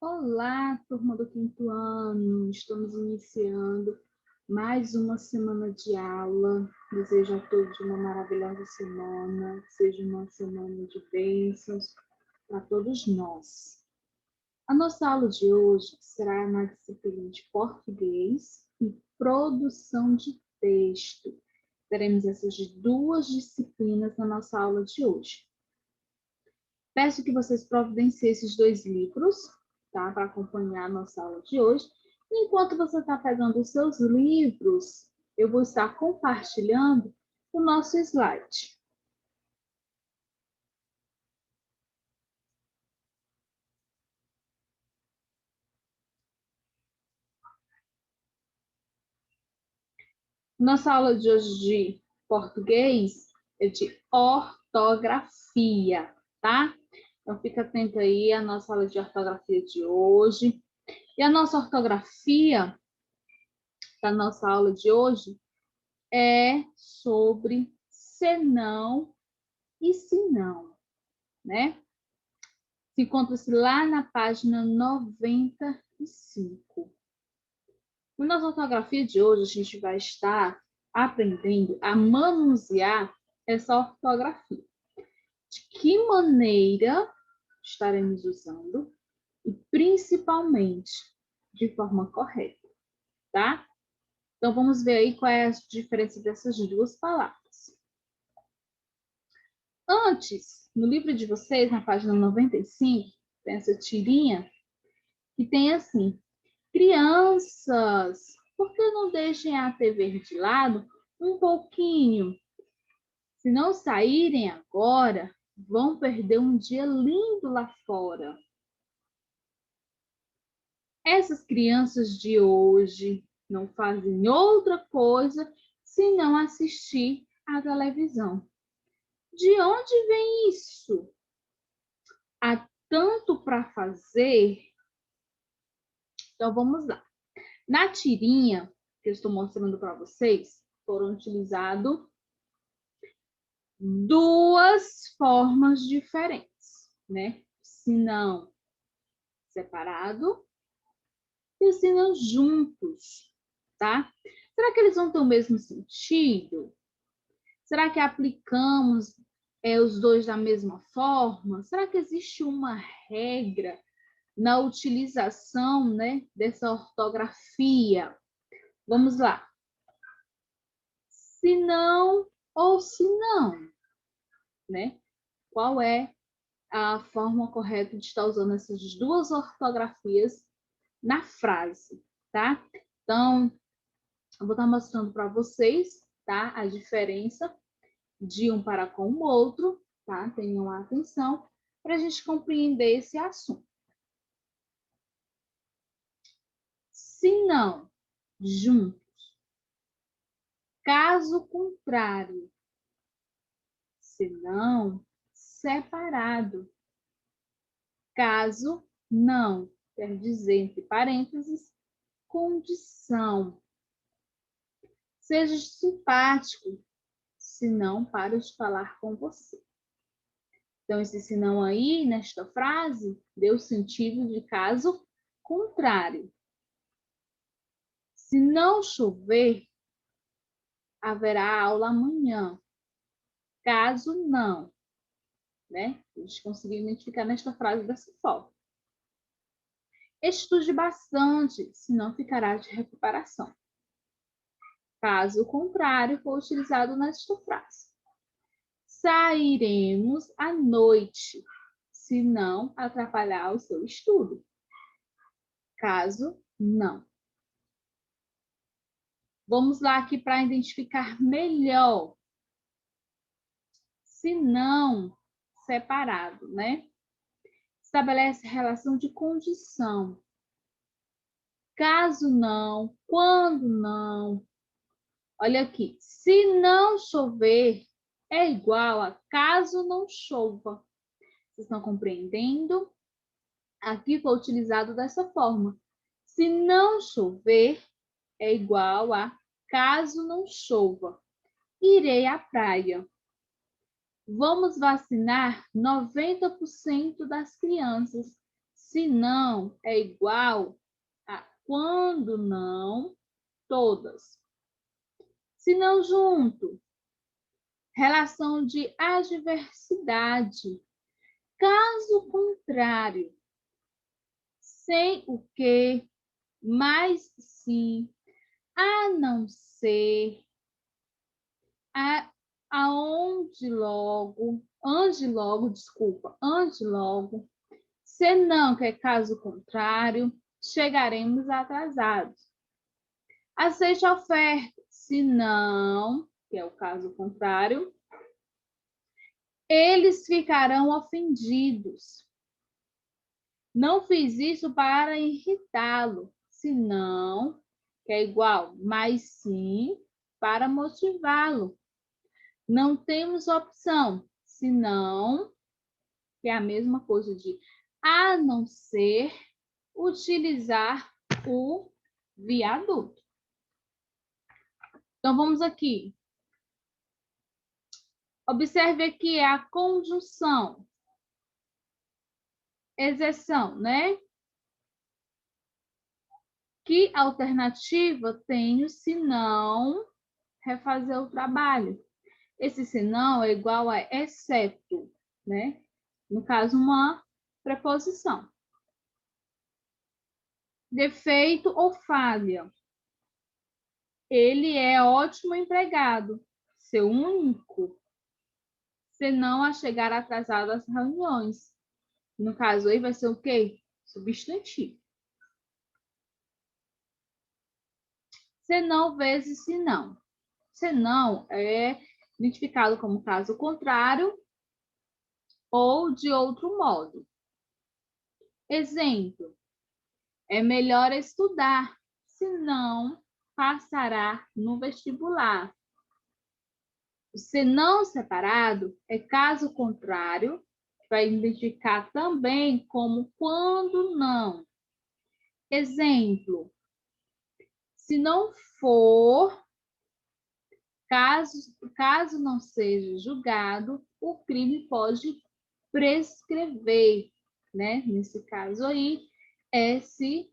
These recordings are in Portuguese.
Olá, turma do quinto ano. Estamos iniciando mais uma semana de aula. Desejo a todos uma maravilhosa semana, que seja uma semana de bênçãos para todos nós. A nossa aula de hoje será na disciplina de português e produção de texto. Teremos essas duas disciplinas na nossa aula de hoje. Peço que vocês providenciem esses dois livros, tá? Para acompanhar a nossa aula de hoje. Enquanto você está pegando os seus livros, eu vou estar compartilhando o nosso slide. Nossa aula de hoje de português é de ortografia, tá? Então, fica atento aí à nossa aula de ortografia de hoje. E a nossa ortografia da nossa aula de hoje é sobre senão e se não, né? Se encontra-se lá na página 95. Na nossa ortografia de hoje, a gente vai estar aprendendo a manusear essa ortografia. De que maneira estaremos usando e principalmente de forma correta, tá? Então, vamos ver aí qual é a diferença dessas duas palavras. Antes, no livro de vocês, na página 95, tem essa tirinha que tem assim: crianças, por que não deixem a TV de lado um pouquinho? Se não saírem agora, vão perder um dia lindo lá fora. Essas crianças de hoje não fazem outra coisa senão assistir à televisão. De onde vem isso? Há tanto para fazer. Então vamos lá. Na tirinha que eu estou mostrando para vocês, foram utilizadas duas formas diferentes, né? Se não separado e se não juntos, tá? Será que eles vão ter o mesmo sentido? Será que aplicamos os dois da mesma forma? Será que existe uma regra na utilização, né, dessa ortografia? Vamos lá. Se não ou se não, né? Qual é a forma correta de estar usando essas duas ortografias na frase, tá? Então, eu vou estar mostrando para vocês, tá? A diferença de um para com o outro, tá? Tenham atenção para a gente compreender esse assunto. Se não, juntos. Caso contrário, se não, separado. Caso não, quer dizer, entre parênteses, condição. Seja simpático, se não, paro de falar com você. Então, esse se não aí, nesta frase, deu sentido de caso contrário. Se não chover, haverá aula amanhã. Caso não, né? A gente conseguiu identificar nesta frase dessa forma. Estude bastante, senão ficará de recuperação. Caso contrário, for utilizado nesta frase. Sairemos à noite, se não atrapalhar o seu estudo. Caso não. Vamos lá aqui para identificar melhor. Se não, separado, né? Estabelece relação de condição. Caso não, quando não. Olha aqui, se não chover, é igual a caso não chova. Vocês estão compreendendo? Aqui foi utilizado dessa forma. Se não chover, é igual a caso não chova. Irei à praia. Vamos vacinar 90% das crianças. Se não é igual a quando não, todas. Se não junto, relação de adversidade. Caso contrário, sem o que, mas sim, a não ser, ande logo, desculpa, ande logo, senão que é caso contrário, chegaremos atrasados. Aceite a oferta, se não, que é o caso contrário, eles ficarão ofendidos. Não fiz isso para irritá-lo, senão, que é igual, mas sim para motivá-lo. Não temos opção, senão, que é a mesma coisa de a não ser utilizar o viaduto. Então, vamos aqui. Observe aqui a conjunção. Exceção, né? Que alternativa tenho se não refazer o trabalho? Esse senão é igual a exceto, né? No caso, uma preposição. Defeito ou falha. Ele é ótimo empregado, seu único, senão a chegar atrasado às reuniões. No caso aí vai ser o quê? Substantivo. Senão vezes senão. Senão é identificado como caso contrário ou de outro modo. Exemplo, é melhor estudar, senão passará no vestibular. O senão separado é caso contrário, que vai identificar também como quando não. Exemplo, se não for, caso não seja julgado, o crime pode prescrever, né? Nesse caso aí, é se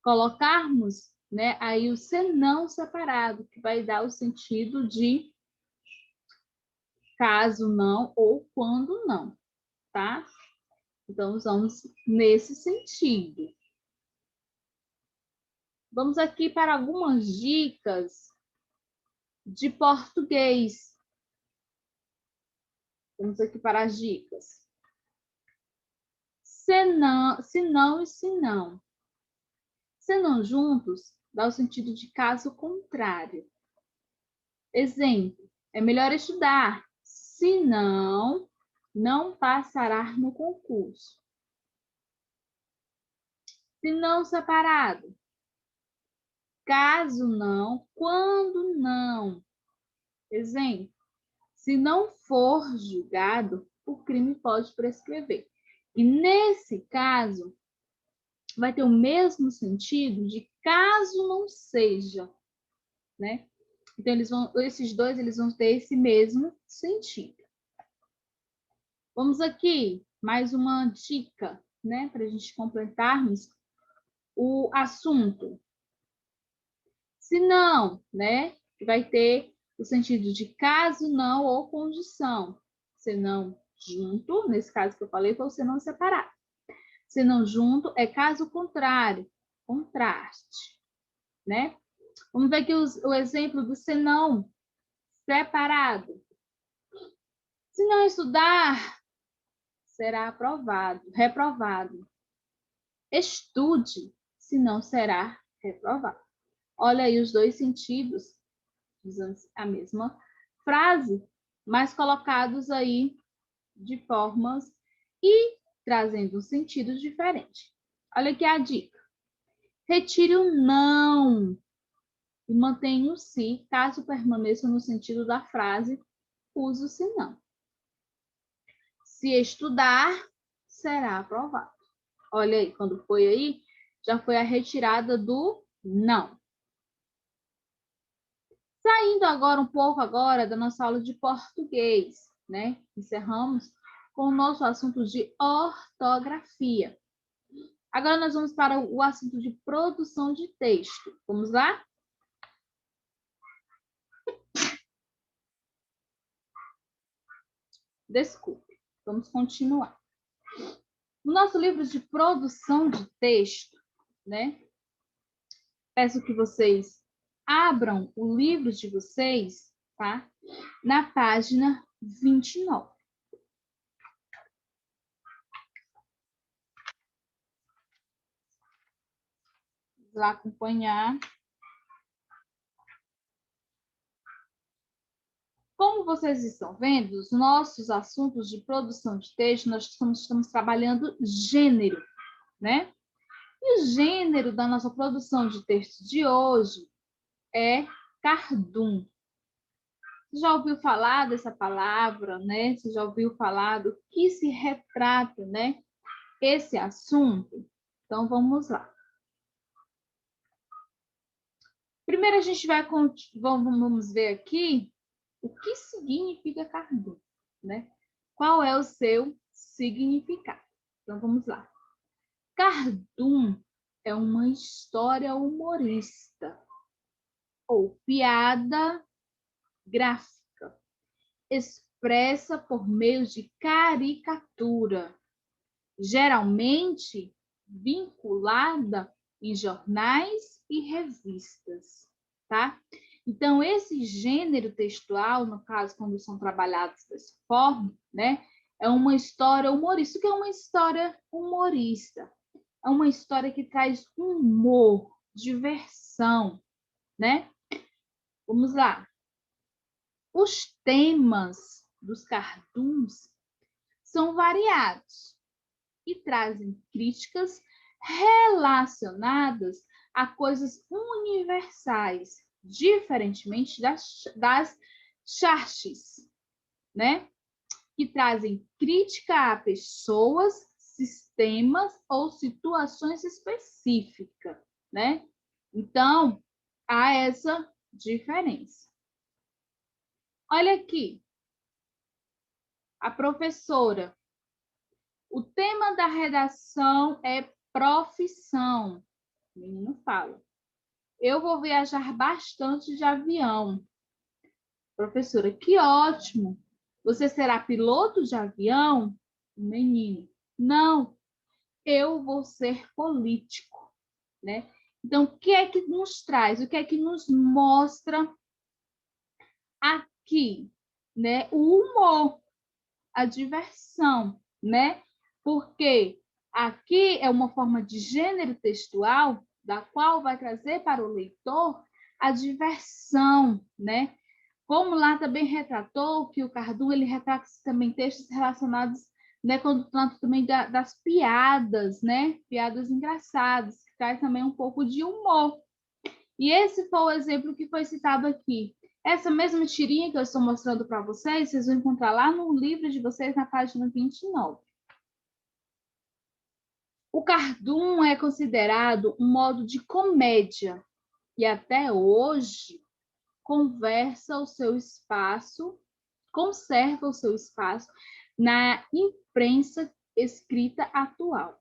colocarmos, né, aí o senão separado, que vai dar o sentido de caso não ou quando não, tá? Então, usamos nesse sentido. Vamos aqui para algumas dicas de português. Vamos aqui para as dicas. Senão, se não e se não. Senão juntos dá o sentido de caso contrário. Exemplo, é melhor estudar, senão não passará no concurso. Se não separado. Caso não, quando não. Exemplo, se não for julgado, o crime pode prescrever. E nesse caso, vai ter o mesmo sentido de caso não seja, né? Então, esses dois eles vão ter esse mesmo sentido. Vamos aqui, mais uma dica, né? Para a gente completarmos o assunto. Se não, né? Vai ter o sentido de caso não ou condição. Senão junto, nesse caso que eu falei, foi o senão separado. Senão junto é caso contrário, contraste, né? Vamos ver aqui o exemplo do senão separado. Se não estudar, será aprovado, reprovado. Estude, senão será reprovado. Olha aí os dois sentidos, usando a mesma frase, mas colocados aí de formas e trazendo um sentido diferente. Olha aqui a dica. Retire o não e mantenha o se, caso permaneça no sentido da frase, use o se não. Se estudar, será aprovado. Olha aí, quando foi aí, já foi a retirada do não. Saindo agora um pouco agora da nossa aula de português, né? Encerramos com o nosso assunto de ortografia. Agora nós vamos para o assunto de produção de texto. Vamos lá? Desculpe, vamos continuar. No nosso livro de produção de texto, né? Peço que vocês abram o livro de vocês, tá? Na página 29. Vamos lá acompanhar. Como vocês estão vendo, os nossos assuntos de produção de texto, nós estamos trabalhando gênero, né? E o gênero da nossa produção de texto de hoje é cartoon. Você já ouviu falar dessa palavra, né? Você já ouviu falar do que se retrata, né? Esse assunto? Então, vamos lá. Primeiro, a gente vamos ver aqui o que significa cartoon, né? Qual é o seu significado? Então, vamos lá. Cartoon é uma história humorista ou piada gráfica, expressa por meio de caricatura, geralmente vinculada em jornais e revistas, tá? Então, esse gênero textual, no caso, quando são trabalhados dessa forma, né, é uma história humorista. O que é uma história humorista? É uma história que traz humor, diversão, né? Vamos lá. Os temas dos cartoons são variados e trazem críticas relacionadas a coisas universais, diferentemente das charges, né? Que trazem crítica a pessoas, sistemas ou situações específicas, né? Então, há essa diferença. Olha aqui, a professora. O tema da redação é profissão. O menino fala. Eu vou viajar bastante de avião. Professora, que ótimo. Você será piloto de avião? O menino. Não, eu vou ser político, né? Então, o que é que nos traz? O que é que nos mostra aqui, né? O humor, a diversão, né? Porque aqui é uma forma de gênero textual da qual vai trazer para o leitor a diversão, né? Como lá também retratou que o Cardoon, ele retrata também textos relacionados, né, quando trata também das piadas, né? Piadas engraçadas, que traz também um pouco de humor. E esse foi o exemplo que foi citado aqui. Essa mesma tirinha que eu estou mostrando para vocês, vocês vão encontrar lá no livro de vocês, na página 29. O cartoon é considerado um modo de comédia e até hoje conserva o seu espaço na imprensa escrita atual.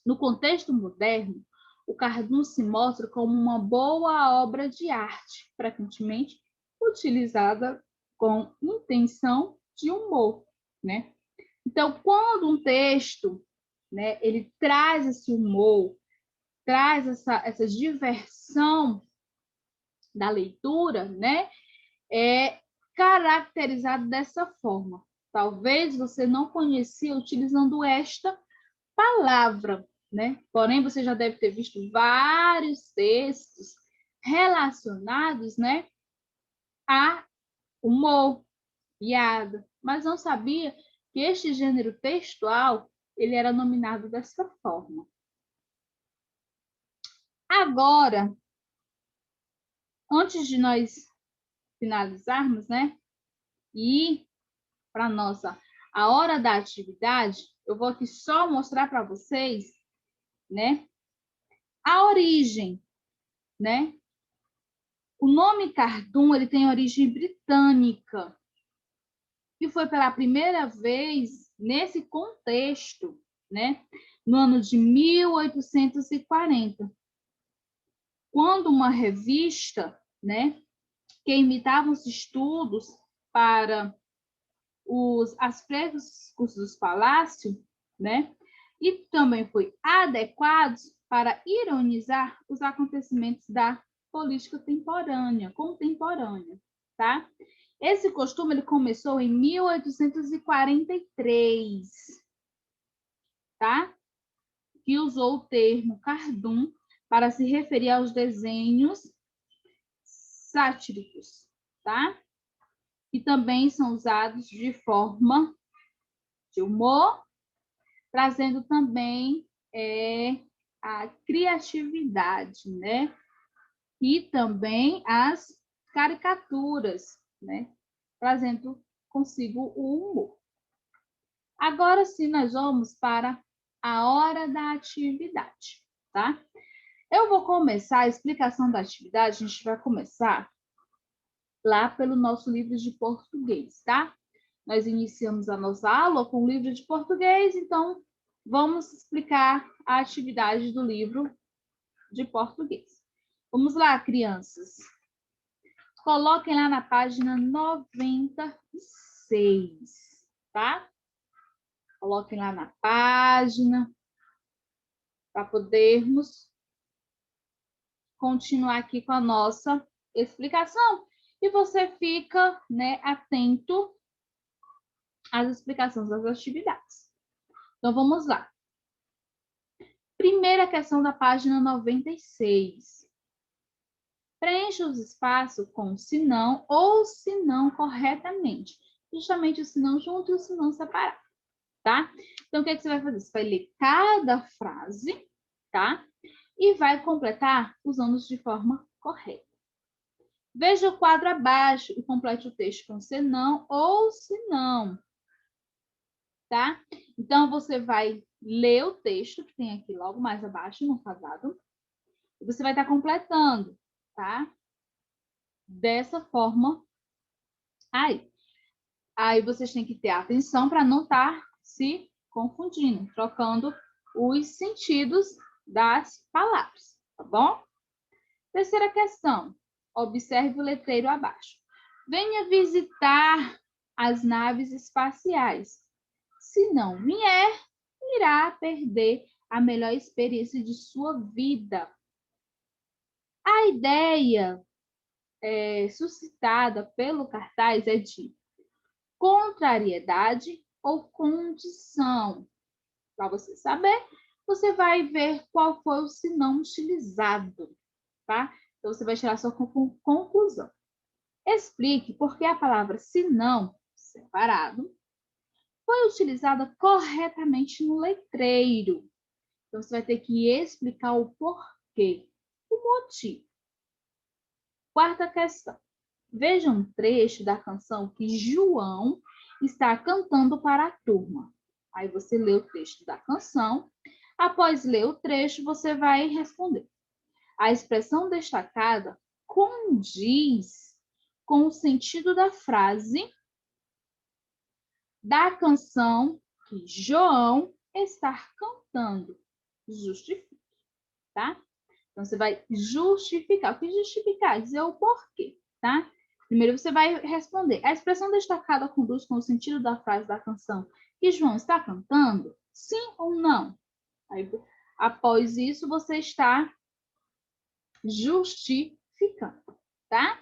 No contexto moderno, o cartoon se mostra como uma boa obra de arte, frequentemente utilizada com intenção de humor, né? Então, quando um texto, né, ele traz esse humor, traz essa diversão da leitura, né, é caracterizado dessa forma. Talvez você não conhecia utilizando esta palavra, né? Porém, você já deve ter visto vários textos relacionados, né, a humor, piada, mas não sabia que este gênero textual ele era nominado dessa forma. Agora, antes de nós finalizarmos, né, e para nossa a hora da atividade, eu vou aqui só mostrar para vocês, né, a origem, né? O nome cartoon ele tem origem britânica e foi pela primeira vez nesse contexto, né, no ano de 1840, quando uma revista, né, que imitava os estudos para as frescos dos palácios, né, e também foi adequado para ironizar os acontecimentos da política contemporânea, tá? Esse costume ele começou em 1843, tá? Que usou o termo cartoon para se referir aos desenhos sátíricos, tá? Que também são usados de forma de humor, trazendo também a criatividade, né? E também as caricaturas, né? Trazendo consigo o humor. Agora sim, nós vamos para a hora da atividade, tá? Eu vou começar a explicação da atividade, a gente vai começar lá pelo nosso livro de português, tá? Nós iniciamos a nossa aula com o livro de português, então vamos explicar a atividade do livro de português. Vamos lá, crianças. Coloquem lá na página 96, tá? Coloquem lá na página para podermos continuar aqui com a nossa explicação. E você fica, né, atento às explicações das atividades. Então, vamos lá. Primeira questão da página 96. Preencha os espaços com se não ou se não corretamente. Justamente o se não junto e o se não separado, tá? Então, o que você vai fazer? Você vai ler cada frase, tá? E vai completar usando de forma correta. Veja o quadro abaixo e complete o texto com se não ou se não, tá? Então, você vai ler o texto que tem aqui logo mais abaixo no quadrado e você vai estar completando, tá? Dessa forma aí. Aí vocês têm que ter atenção para não estar se confundindo, trocando os sentidos das palavras, tá bom? Terceira questão. Observe o letreiro abaixo. Venha visitar as naves espaciais. Se não vier, irá perder a melhor experiência de sua vida. A ideia suscitada pelo cartaz é de contrariedade ou condição. Para você saber, você vai ver qual foi o sinão utilizado, tá? Então, você vai tirar a sua conclusão. Explique por que a palavra sinão, separado, foi utilizada corretamente no letreiro. Então, você vai ter que explicar o porquê, o motivo. Quarta questão. Veja um trecho da canção que João está cantando para a turma. Aí você lê o texto da canção. Após ler o trecho, você vai responder. A expressão destacada condiz com o sentido da frase da canção que João está cantando. Justifique, tá? Então, você vai justificar. O que justificar? Dizer o porquê, tá? Primeiro, você vai responder. A expressão destacada conduz com o sentido da frase da canção que João está cantando? Sim ou não? Aí, após isso, você está justificando, tá?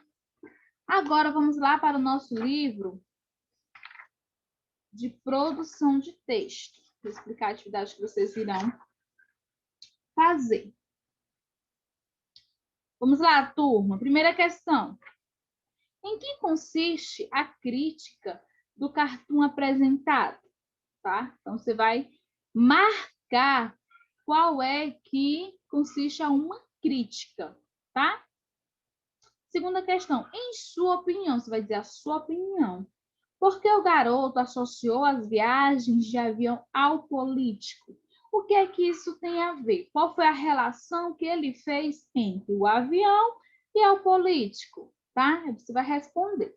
Agora, vamos lá para o nosso livro de produção de texto. Vou explicar a atividade que vocês irão fazer. Vamos lá, turma. Primeira questão. Em que consiste a crítica do cartoon apresentado? Tá? Então, você vai marcar qual é que consiste a uma crítica, tá? Segunda questão. Em sua opinião, você vai dizer a sua opinião. Por que o garoto associou as viagens de avião ao político? O que é que isso tem a ver? Qual foi a relação que ele fez entre o avião e o político? Tá? Você vai responder.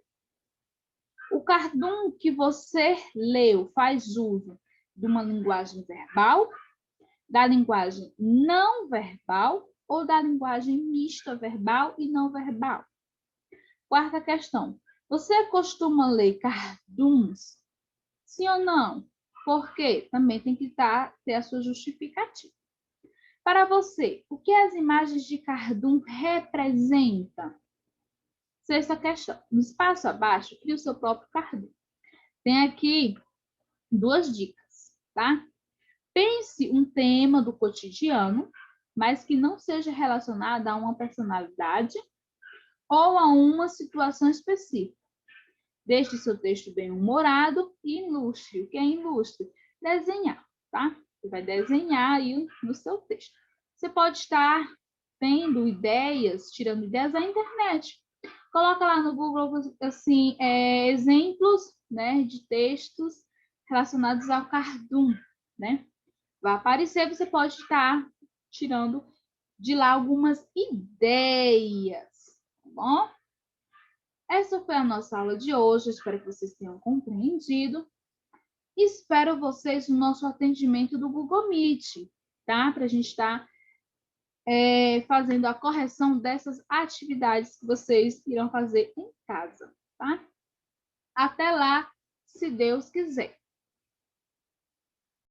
O cartoon que você leu faz uso de uma linguagem verbal, Da linguagem não verbal ou da linguagem mista verbal e não verbal? Quarta questão. Você costuma ler cartoons? Sim ou não? Por quê? Também tem que ter a sua justificativa. Para você, o que as imagens de cartoon representam? Sexta questão. No espaço abaixo, crie o seu próprio cartoon. Tem aqui duas dicas, tá? Pense um tema do cotidiano, mas que não seja relacionado a uma personalidade ou a uma situação específica. Deixe seu texto bem-humorado e ilustre. O que é ilustre? Desenhar, tá? Você vai desenhar aí no seu texto. Você pode estar tendo ideias, tirando ideias da internet. Coloca lá no Google, assim, exemplos, né, de textos relacionados ao cartoon, né? Vai aparecer, você pode estar tirando de lá algumas ideias, tá bom? Essa foi a nossa aula de hoje, espero que vocês tenham compreendido. Espero vocês no nosso atendimento do Google Meet, tá? Para a gente estar fazendo a correção dessas atividades que vocês irão fazer em casa, tá? Até lá, se Deus quiser.